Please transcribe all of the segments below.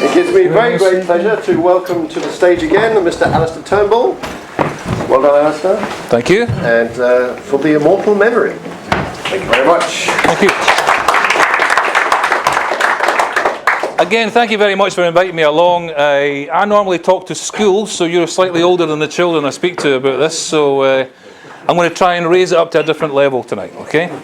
It gives me very great pleasure to welcome to the stage again Mr. Alistair Turnbull. Well done, Alistair. Thank you. And for the Immortal Memory. Thank you very much. Thank you. Again, thank you very much for inviting me along. I normally talk to schools, so you're slightly older than the children I speak to about this, so I'm going to try and raise it up to a different level tonight, okay?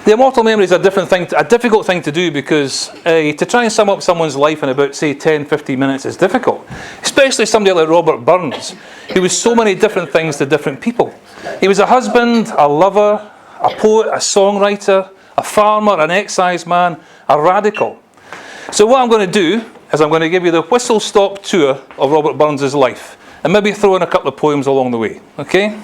The Immortal Memory is a difficult thing to do because to try and sum up someone's life in about, say, 10, 15 minutes is difficult. Especially somebody like Robert Burns, who was so many different things to different people. He was a husband, a lover, a poet, a songwriter, a farmer, an exciseman, a radical. So what I'm going to do is I'm going to give you the whistle-stop tour of Robert Burns' life and maybe throw in a couple of poems along the way, okay?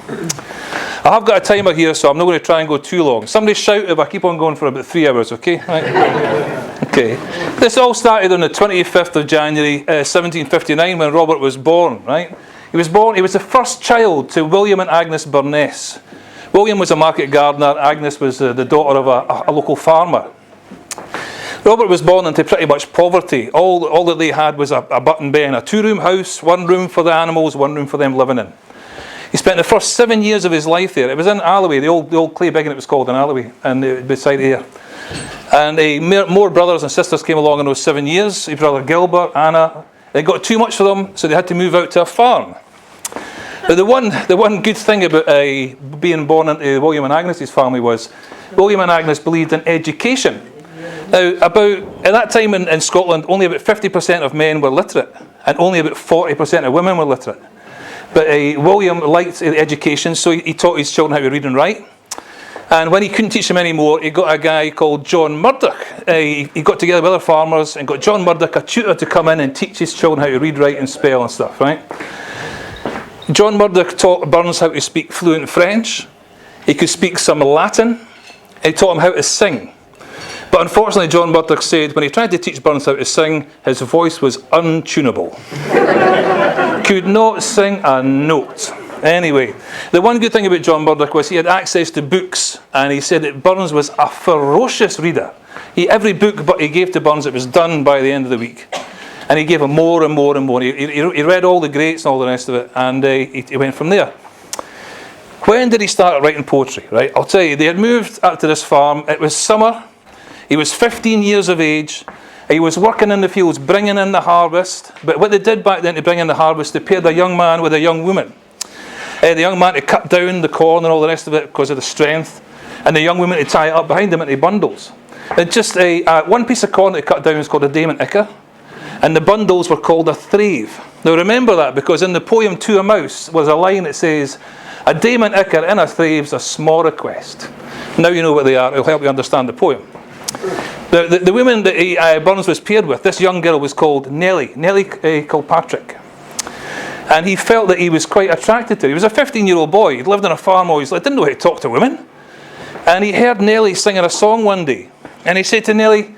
I have got a timer here, so I'm not going to try and go too long. Somebody shout if I keep on going for about 3 hours, okay? Right. Okay. This all started on the 25th of January, 1759, when Robert was born, right? He was the first child to William and Agnes Burness. William was a market gardener, Agnes was the daughter of a local farmer. Robert was born into pretty much poverty. All that they had was a button bed, a 2-room house, 1 room for the animals, 1 room for them living in. He spent the first 7 years of his life there. It was in Alloway, the old clay biggin it was called in Alloway, and beside here. And more brothers and sisters came along in those 7 years. His brother Gilbert, Anna. They got too much for them, so they had to move out to a farm. But the one good thing about being born into William and Agnes's family was William and Agnes believed in education. Now, at that time in Scotland, only about 50% of men were literate, and only about 40% of women were literate. But William liked education, so he taught his children how to read and write. And when he couldn't teach them anymore, he got a guy called John Murdoch. He got together with other farmers and got John Murdoch, a tutor, to come in and teach his children how to read, write and spell and stuff, right? John Murdoch taught Burns how to speak fluent French. He could speak some Latin. He taught him how to sing. But unfortunately, John Murdoch said when he tried to teach Burns how to sing, his voice was untunable. Could not sing a note. Anyway, the one good thing about John Murdoch was he had access to books, and he said that Burns was a ferocious reader. Every book he gave to Burns, it was done by the end of the week. And he gave him more and more and more. He read all the greats and all the rest of it, and he went from there. When did he start writing poetry? Right, I'll tell you, they had moved up to this farm. It was summer. He was 15 years of age. He was working in the fields, bringing in the harvest. But what they did back then to bring in the harvest, they paired a young man with a young woman. The young man to cut down the corn and all the rest of it because of the strength, and the young woman to tie it up behind him into bundles. And just one piece of corn that they cut down was called a daiment icker, and the bundles were called a thrave. Now remember that, because in the poem To a Mouse was a line that says, "A daiment icker in a thrave's a small request." Now you know what they are. It'll help you understand the poem. The woman that Burns was paired with, this young girl was called Nellie Kilpatrick. And he felt that he was quite attracted to her. He was a 15-year-old boy. He'd lived on a farm all his life, didn't know how to talk to women. And he heard Nellie singing a song one day. And he said to Nellie,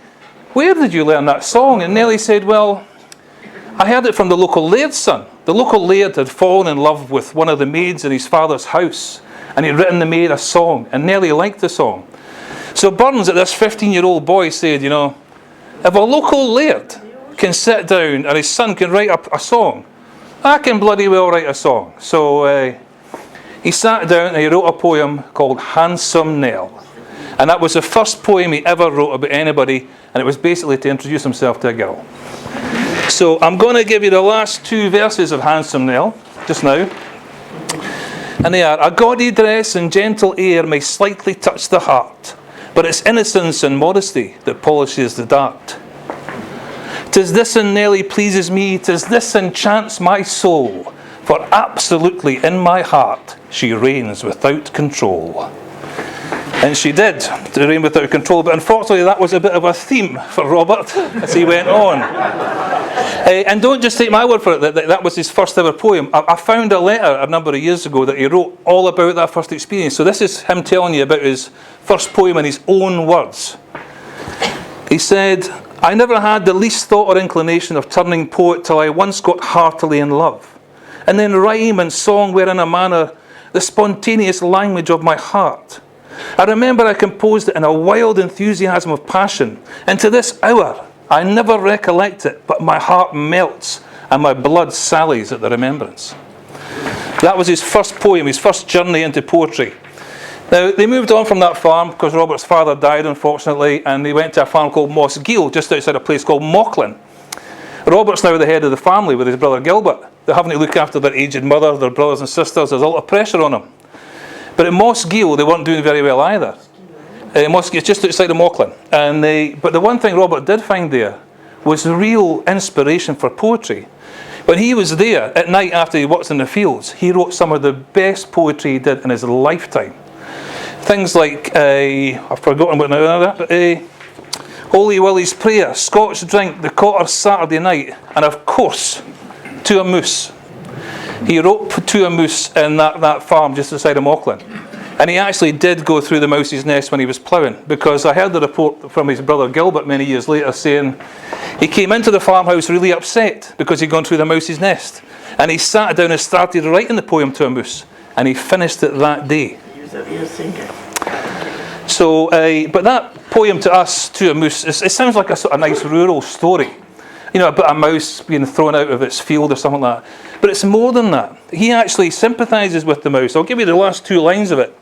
"Where did you learn that song?" And Nellie said, "Well, I heard it from the local laird's son. The local laird had fallen in love with one of the maids in his father's house, and he'd written the maid a song, and Nellie liked the song." So Burns, at this 15-year-old boy, said, you know, if a local laird can sit down and his son can write a song, I can bloody well write a song. So he sat down and he wrote a poem called Handsome Nell. And that was the first poem he ever wrote about anybody, and it was basically to introduce himself to a girl. So I'm going to give you the last 2 verses of Handsome Nell, just now. And they are, "A gaudy dress and gentle air may slightly touch the heart, but it's innocence and modesty that polishes the dart. 'Tis this in Nellie pleases me, 'tis this enchants my soul, for absolutely in my heart she reigns without control." And she did, to reign without control, but unfortunately that was a bit of a theme for Robert as he went on. And don't just take my word for it, that was his first ever poem. I found a letter a number of years ago that he wrote all about that first experience. So this is him telling you about his first poem in his own words. He said, "I never had the least thought or inclination of turning poet till I once got heartily in love. And then rhyme and song were in a manner the spontaneous language of my heart. I remember I composed it in a wild enthusiasm of passion, and to this hour I never recollect it, but my heart melts and my blood sallies at the remembrance. That was his first poem, his first journey into poetry. Now, they moved on from that farm because Robert's father died, unfortunately, and they went to a farm called Moss Giel, just outside a place called Mauchline. Robert's now the head of the family with his brother Gilbert. They're having to look after their aged mother, their brothers and sisters. There's a lot of pressure on them. But at Moss Giel, they weren't doing very well either. Moss Giel is just outside of Mauchline. But the one thing Robert did find there was real inspiration for poetry. When he was there at night after he worked in the fields, he wrote some of the best poetry he did in his lifetime. Things like, I've forgotten what now, but Holy Willie's Prayer, Scotch Drink, The Cotter Saturday Night, and of course, To a Moose. He wrote To a Moose in that farm just outside of Mauchline. And he actually did go through the mouse's nest when he was ploughing, because I heard the report from his brother Gilbert many years later saying he came into the farmhouse really upset because he'd gone through the mouse's nest. And he sat down and started writing the poem To a Moose, and he finished it that day. So, but that poem to us, To a Moose, it sounds like a sort of nice rural story. You know, about a mouse being thrown out of its field or something like that. But it's more than that. He actually sympathises with the mouse. I'll give you the last 2 lines of it.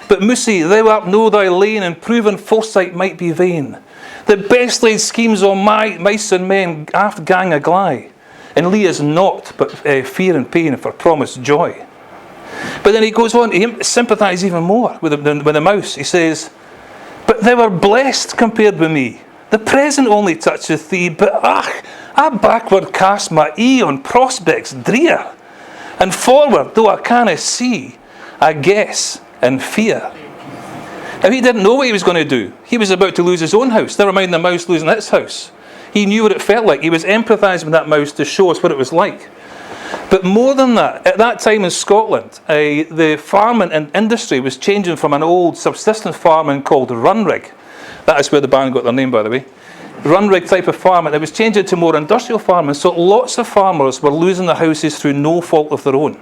But Mousey, thou art no thy lane, and proven foresight might be vain. The best laid schemes on mice and men aft gang a gly, and Lee is naught but fear and pain for promised joy. But then he goes on to sympathise even more with the mouse. He says, but thou art blessed compared with me. The present only toucheth thee, but I backward cast my eye on prospects drear, and forward, though I canna see, I guess and fear. Now, he didn't know what he was going to do. He was about to lose his own house, never mind the mouse losing its house. He knew what it felt like. He was empathising with that mouse to show us what it was like. But more than that, at that time in Scotland, the farming and industry was changing from an old subsistence farming called Runrig. That is where the band got their name, by the way. Runrig type of farming. It was changing to more industrial farming, so lots of farmers were losing their houses through no fault of their own.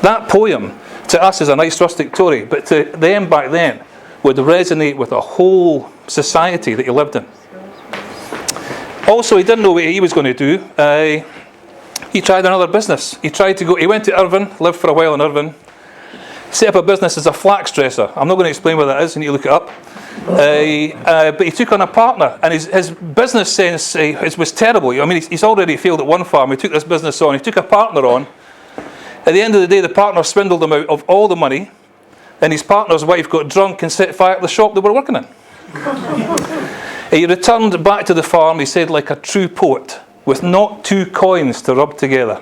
That poem, to us, is a nice rustic Tory, but to them back then would resonate with a whole society that he lived in. Also, he didn't know what he was going to do. He tried another business. He went to Irvine, lived for a while in Irvine, set up a business as a flax dresser. I'm not going to explain what that is, you need to look it up. But he took on a partner, and his business sense was terrible. I mean, he's already failed at one farm. He took this business on. He took a partner on. At the end of the day, the partner swindled him out of all the money, and his partner's wife got drunk and set fire to the shop they were working in. He returned back to the farm, he said, like a true poet, with not 2 coins to rub together.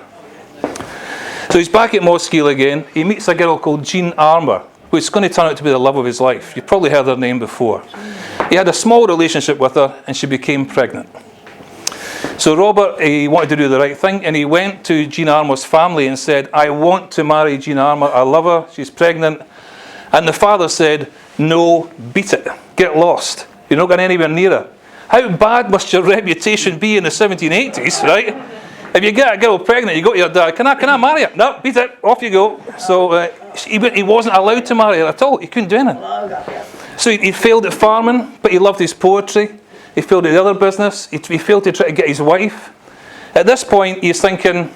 So he's back at Moss Giel again. He meets a girl called Jean Armour, who's going to turn out to be the love of his life. You've probably heard her name before. He had a small relationship with her, and she became pregnant. So Robert, he wanted to do the right thing, and he went to Jean Armour's family and said, I want to marry Jean Armour, I love her, she's pregnant. And the father said, no, beat it, get lost, you're not going anywhere near her. How bad must your reputation be in the 1780s, right? If you get a girl pregnant, you go to your dad, can I marry her? No, beat it, off you go. So he wasn't allowed to marry her at all, he couldn't do anything. So he failed at farming, but he loved his poetry. He failed at the other business. He failed to try to get his wife. At this point, he's thinking,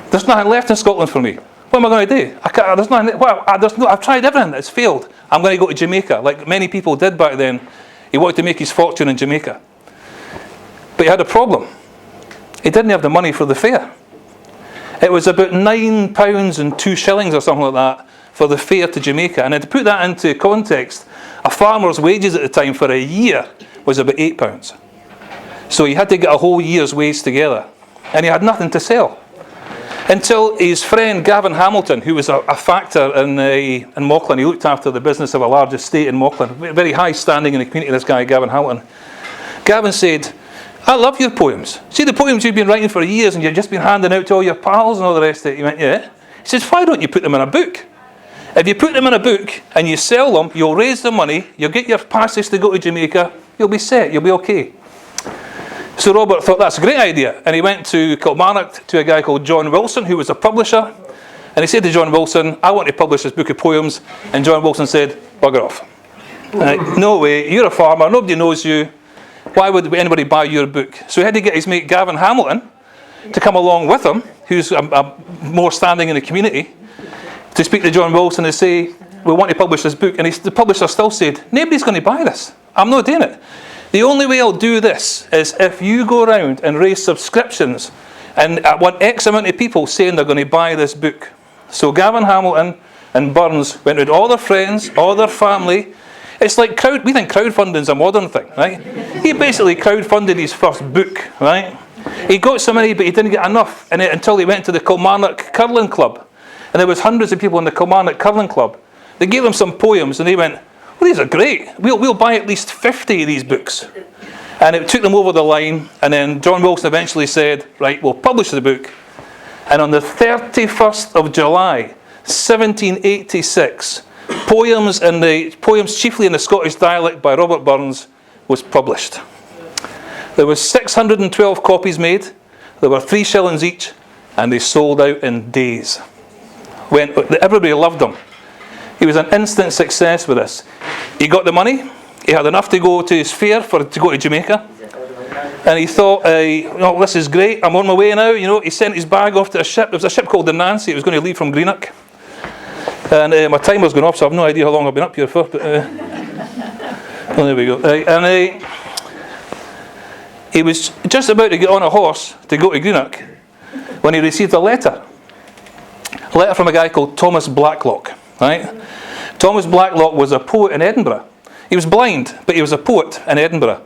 there's nothing left in Scotland for me. What am I going to do? I've tried everything. It's failed. I'm going to go to Jamaica, like many people did back then. He wanted to make his fortune in Jamaica. But he had a problem. He didn't have the money for the fare. It was about £9 and 2 shillings or something like that for the fare to Jamaica. And to put that into context, a farmer's wages at the time for a year was about £8. So he had to get a whole year's wage together. And he had nothing to sell. Until his friend Gavin Hamilton, who was a factor in Mauchline, he looked after the business of a large estate in Mauchline, very high standing in the community, this guy, Gavin Hamilton. Gavin said, I love your poems. See the poems you've been writing for years and you've just been handing out to all your pals and all the rest of it? He went, yeah. He says, why don't you put them in a book? If you put them in a book and you sell them, you'll raise the money, you'll get your passage to go to Jamaica, you'll be set, you'll be okay. So Robert thought that's a great idea, and he went to Kilmarnock to a guy called John Wilson, who was a publisher, and he said to John Wilson, I want to publish this book of poems, and John Wilson said, bugger off. No way, you're a farmer, nobody knows you, Why would anybody buy your book? So he had to get his mate Gavin Hamilton to come along with him, who's more standing in the community, to speak to John Wilson and say, we want to publish this book. And the publisher still said, nobody's going to buy this. I'm not doing it. The only way I'll do this is if you go around and raise subscriptions, and I want X amount of people saying they're going to buy this book. So Gavin Hamilton and Burns went with all their friends, all their family. It's like we think crowdfunding is a modern thing, right? He basically crowdfunded his first book, right? He got some money, but he didn't get enough until he went to the Kilmarnock Curling Club. And there was hundreds of people in the Kilmarnock Curling Club. They gave him some poems, and they went, well, these are great. We'll buy at least 50 of these books. And it took them over the line, and then John Wilson eventually said, right, we'll publish the book. And on the 31st of July, 1786, poems chiefly in the Scottish dialect by Robert Burns was published. There was 612 copies made. There were 3 shillings each, and they sold out in days. Everybody loved them. He was an instant success with this. He got the money. He had enough to go to his fare to go to Jamaica. And he thought, oh, this is great. I'm on my way now. He sent his bag off to a ship. There was a ship called the Nancy. It was going to leave from Greenock. And my timer's gone off, so I've no idea how long I've been up here for. But well, there we go. And he was just about to get on a horse to go to Greenock when he received a letter. A letter from a guy called Thomas Blacklock. Right? Thomas Blacklock was a poet in Edinburgh. He was blind, but he was a poet in Edinburgh.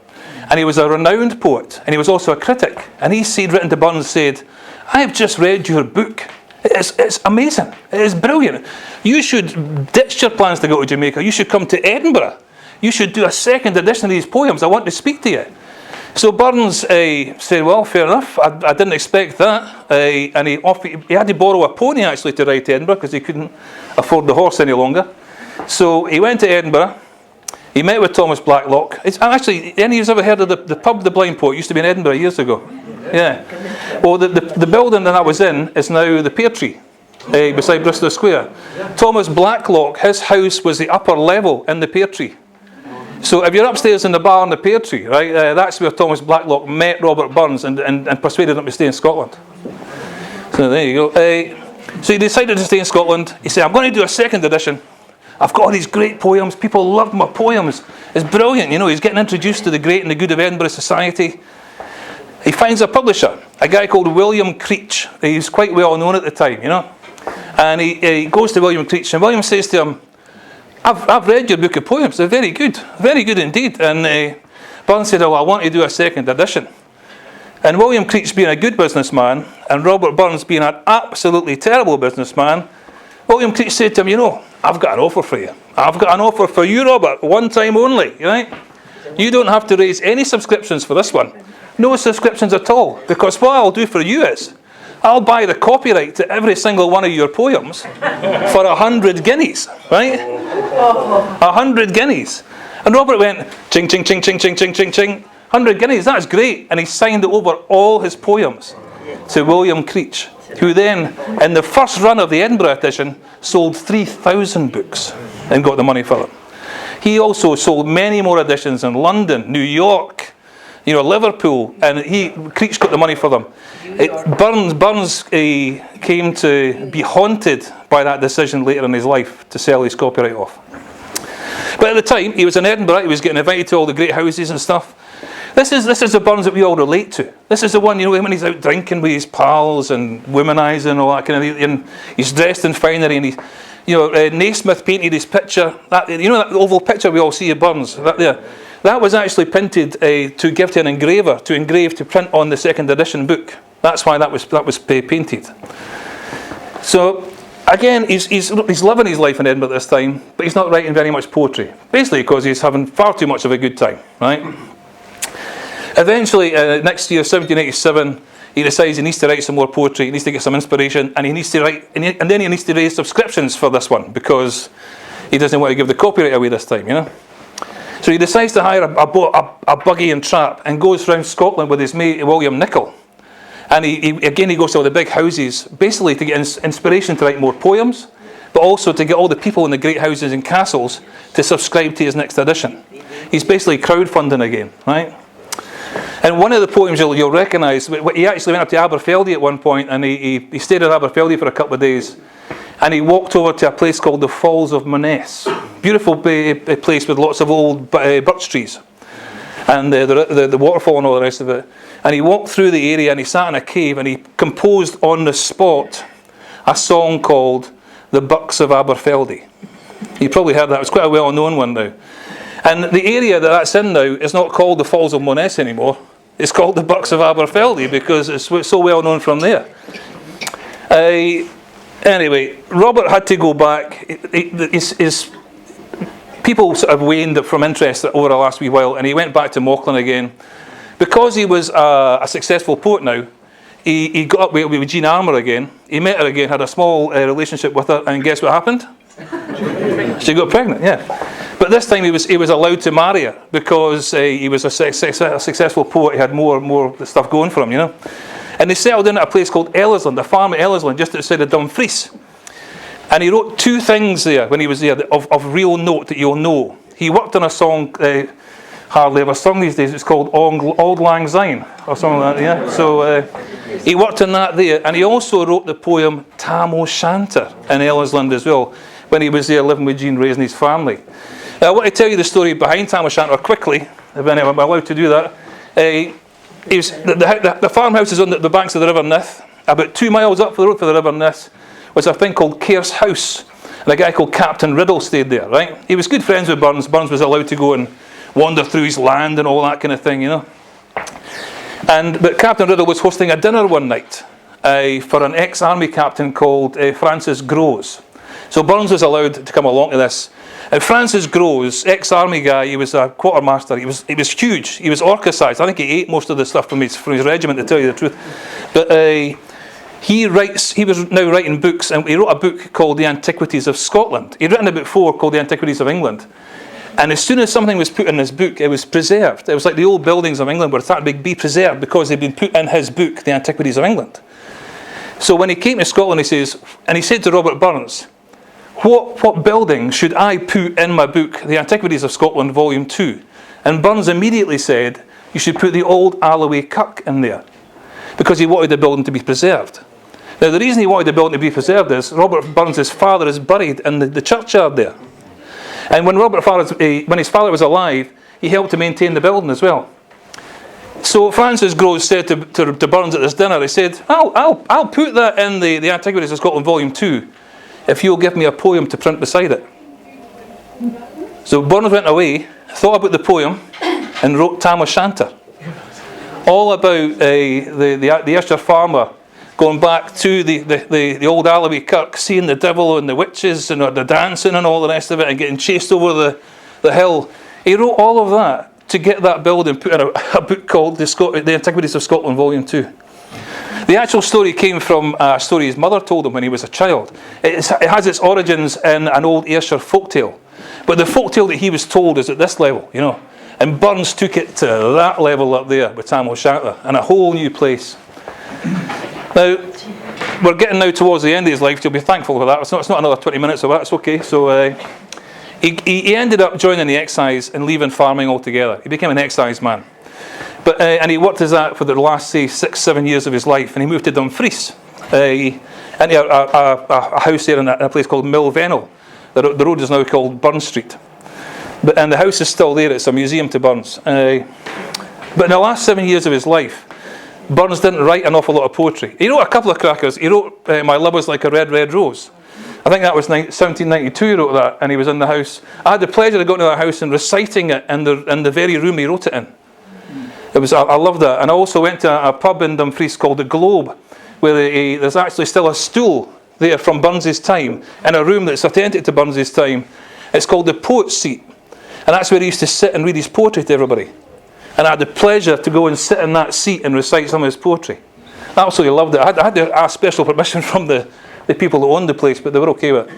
And he was a renowned poet, and he was also a critic. And he'd written to Burns and said, I have just read your book. It's amazing. It is brilliant. You should ditch your plans to go to Jamaica. You should come to Edinburgh. You should do a second edition of these poems. I want to speak to you. So Burns said, well, fair enough. I didn't expect that. And he had to borrow a pony, actually, to ride to Edinburgh because he couldn't afford the horse any longer. So he went to Edinburgh. He met with Thomas Blacklock. Any of you ever heard of the pub, The Blind Poet? It used to be in Edinburgh years ago. Yeah. Well, the building that I was in is now the Pear Tree, beside Bristol Square. Thomas Blacklock, his house was the upper level in the Pear Tree. So if you're upstairs in the bar in the Pear Tree, right, that's where Thomas Blacklock met Robert Burns and persuaded him to stay in Scotland. So there you go. So he decided to stay in Scotland. He said, I'm going to do a second edition. I've got all these great poems. People love my poems. It's brilliant. He's getting introduced to the great and the good of Edinburgh society. He finds a publisher, a guy called William Creech. He's quite well known at the time, And he goes to William Creech, and William says to him, I've read your book of poems. They're very good indeed. And Burns said, I want to do a second edition. And William Creech being a good businessman, and Robert Burns being an absolutely terrible businessman, William Creech said to him, I've got an offer for you. I've got an offer for you, Robert, one time only, right? You don't have to raise any subscriptions for this one. No subscriptions at all. Because what I'll do for you is, I'll buy the copyright to every single one of your poems for 100 guineas, right? 100 guineas. And Robert went, ching, ching, ching, ching, ching, ching, ching, ching. 100 guineas, that's great. And he signed over all his poems to William Creech, who then, in the first run of the Edinburgh edition, sold 3,000 books and got the money for them. He also sold many more editions in London, New York, Liverpool, and Creech got the money for them. Burns came to be haunted by that decision later in his life to sell his copyright off. But at the time, he was in Edinburgh. He was getting invited to all the great houses and stuff. This is the Burns that we all relate to. This is the one, when he's out drinking with his pals and womanising and all that kind of thing. And he's dressed in finery, and Naismith painted his picture. That oval picture we all see of Burns. That was actually printed to give to an engraver, to print on the second edition book. That's why that was painted. So again, he's living his life in Edinburgh at this time, but he's not writing very much poetry. Basically because he's having far too much of a good time, right? Eventually, next year, 1787, he decides he needs to write some more poetry. He needs to get some inspiration, and he needs to write, and then he needs to raise subscriptions for this one because he doesn't want to give the copyright away this time, So he decides to hire a buggy and trap and goes around Scotland with his mate William Nicol. And he goes to all the big houses, basically to get inspiration to write more poems, but also to get all the people in the great houses and castles to subscribe to his next edition. He's basically crowdfunding again, right? And one of the poems you'll recognise, he actually went up to Aberfeldy at one point, and he stayed at Aberfeldy for a couple of days, and he walked over to a place called the Falls of Moness. Beautiful place with lots of old birch trees, and the waterfall and all the rest of it. And he walked through the area, and he sat in a cave, and he composed on the spot a song called "The Bucks of Aberfeldy." You probably heard that. It's quite a well-known one now. And the area that's in now is not called the Falls of Moness anymore. It's called the Bucks of Aberfeldy because it's so well known from there. Anyway, Robert had to go back. His people sort of waned from interest over the last wee while, and he went back to Mauchline again. Because he was a successful poet now, he got up with Jean Armour again. He met her again, had a small relationship with her, and guess what happened? She got pregnant, yeah. But this time he was allowed to marry her because he was a successful poet. He had more stuff going for him, you know. And they settled in at a place called Ellersland, a farm at Ellersland, just outside of Dumfries. And he wrote 2 things there when he was there of real note that you'll know. He worked on a song, hardly ever sung these days. It's called Auld Lang Syne or something like that. Yeah. So he worked on that there, and he also wrote the poem Tam O'Shanter in Ellersland as well when he was there living with Jean, raising his family. I want to tell you the story behind Tam O'Shanter quickly, if I'm allowed to do that. The farmhouse is on the banks of the River Nith. About 2 miles up the road for the River Nith was a thing called Cairns House, and a guy called Captain Riddle stayed there. Right? He was good friends with Burns. Burns was allowed to go and wander through his land and all that kind of thing, you know. But Captain Riddle was hosting a dinner one night for an ex-army captain called Francis Groves. So Burns was allowed to come along to this. And Francis Groves, ex-army guy, he was a quartermaster. He was huge. He was orca-sized. I think he ate most of the stuff from his regiment, to tell you the truth. But he was now writing books, and he wrote a book called The Antiquities of Scotland. He'd written a book before called The Antiquities of England. And as soon as something was put in his book, it was preserved. It was like the old buildings of England were thought to be preserved because they'd been put in his book, The Antiquities of England. So when he came to Scotland, he said to Robert Burns, What building should I put in my book, The Antiquities of Scotland, Volume 2? And Burns immediately said, you should put the old Alloway Kirk in there, because he wanted the building to be preserved. Now, the reason he wanted the building to be preserved is Robert Burns' father is buried in the churchyard there. And when his father was alive, he helped to maintain the building as well. So Francis Groves said to Burns at this dinner, he said, I'll put that in the Antiquities of Scotland, Volume 2, if you'll give me a poem to print beside it. So Burns went away, thought about the poem, and wrote Tam O'Shanter. All about the Ayrshire farmer going back to the old Alloway Kirk, seeing the devil and the witches and the dancing and all the rest of it, and getting chased over the hill. He wrote all of that to get that building put in a book called The Antiquities of Scotland, Volume 2. The actual story came from a story his mother told him when he was a child. It has its origins in an old Ayrshire folktale. But the folktale that he was told is at this level, you know. And Burns took it to that level up there with Tam O'Shanter, in a whole new place. Now, we're getting now towards the end of his life. You'll be thankful for that. It's not another 20 minutes of that. It's okay. So he ended up joining the excise and leaving farming altogether. He became an excise man. And he worked as that for the last, say, 6-7 years of his life. And he moved to Dumfries. Into a house there in a place called Millvennel. The road is now called Burns Street. And the house is still there. It's a museum to Burns. But in the last 7 years of his life, Burns didn't write an awful lot of poetry. He wrote a couple of crackers. He wrote My Love Was Like a Red, Red Rose. I think that was 1792 he wrote that, and he was in the house. I had the pleasure of going to that house and reciting it in the very room he wrote it in. I loved that. And I also went to a pub in Dumfries called the Globe, where there's actually still a stool there from Burns' time, in a room that's authentic to Burns' time. It's called the Poet's Seat. And that's where he used to sit and read his poetry to everybody. And I had the pleasure to go and sit in that seat and recite some of his poetry. I absolutely loved it. I had to ask special permission from the people who owned the place, but they were okay with it.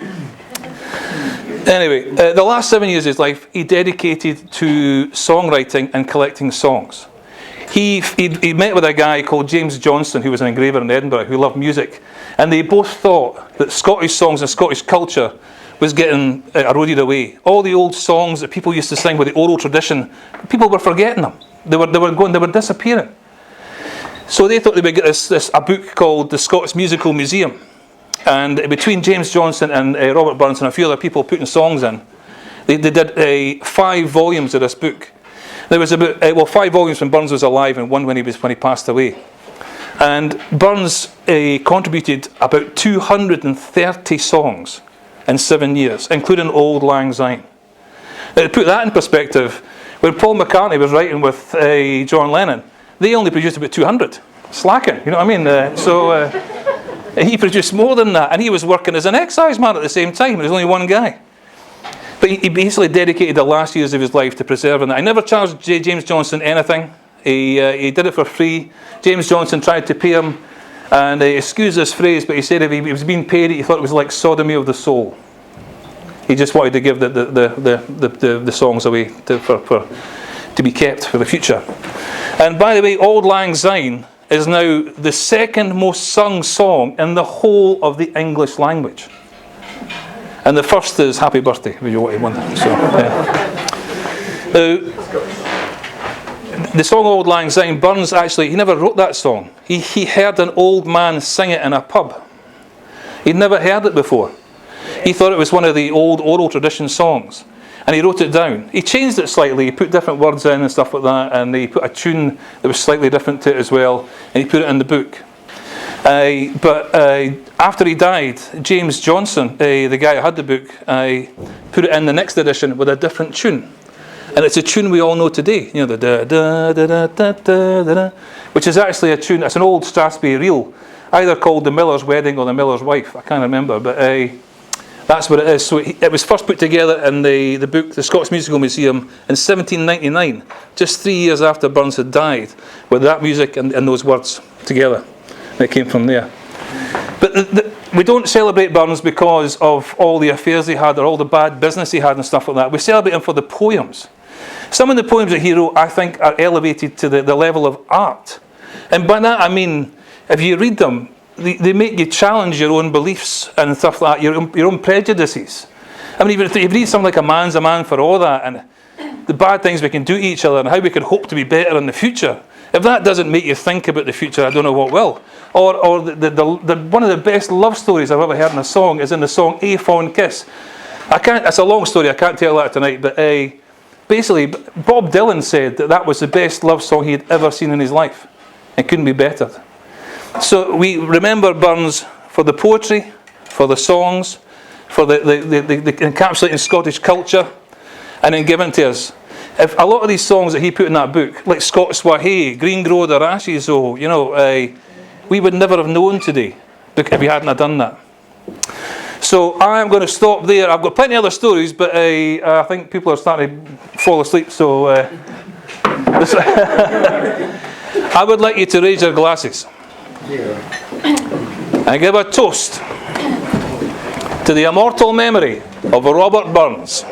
Anyway, the last 7 years of his life, he dedicated to songwriting and collecting songs. He met with a guy called James Johnson, who was an engraver in Edinburgh, who loved music. And they both thought that Scottish songs and Scottish culture was getting eroded away. All the old songs that people used to sing with the oral tradition, people were forgetting them. They were disappearing. So they thought they would get a book called the Scots Musical Museum. And between James Johnson and Robert Burns and a few other people putting songs in, they did 5 volumes of this book. There was about 5 volumes when Burns was alive and one when he passed away. And Burns contributed about 230 songs in 7 years, including Auld Lang Syne. Now, to put that in perspective, when Paul McCartney was writing with John Lennon, they only produced about 200. Slacking, you know what I mean? So he produced more than that, and he was working as an excise man at the same time. There was only one guy. But he basically dedicated the last years of his life to preserving it. I never charged James Johnson anything. He did it for free. James Johnson tried to pay him, and excuse this phrase, but he said if he was being paid, he thought it was like sodomy of the soul. He just wanted to give the songs away to be kept for the future. And by the way, Auld Lang Syne is now the second most sung song in the whole of the English language. And the first is Happy Birthday, if you want one. So, Now, the song Auld Lang Syne, Burns actually, he never wrote that song. He heard an old man sing it in a pub. He'd never heard it before. He thought it was one of the old oral tradition songs. And he wrote it down. He changed it slightly. He put different words in and stuff like that. And he put a tune that was slightly different to it as well. And he put it in the book. But after he died, James Johnson, the guy who had the book, put it in the next edition with a different tune. And it's a tune we all know today. You know, the da da da da da da da, which is actually a tune. It's an old Strathspey reel, either called The Miller's Wedding or The Miller's Wife. I can't remember, but that's what it is. So it was first put together in the book, the Scots Musical Museum, in 1799, just 3 years after Burns had died, with that music and those words together. And it came from there. But we don't celebrate Burns because of all the affairs he had or all the bad business he had and stuff like that. We celebrate him for the poems. Some of the poems that he wrote, I think, are elevated to the level of art. And by that I mean, if you read them, they make you challenge your own beliefs and stuff like that, your own prejudices. I mean, even if you read something like A Man's a Man for All That, and the bad things we can do to each other and how we can hope to be better in the future, if that doesn't make you think about the future, I don't know what will. Or one of the best love stories I've ever heard in a song is in the song A Fond Kiss. It's a long story, I can't tell that tonight, but basically Bob Dylan said that was the best love song he had ever seen in his life. It couldn't be bettered. So we remember Burns for the poetry, for the songs, for the encapsulating Scottish culture, and then given to us. If a lot of these songs that he put in that book, like Scots Wha Hae, Green Grow the Rashes, you know, we would never have known today if he hadn't have done that. So I'm going to stop there. I've got plenty of other stories, but I think people are starting to fall asleep. So I would like you to raise your glasses and give a toast to the immortal memory of Robert Burns.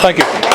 Thank you.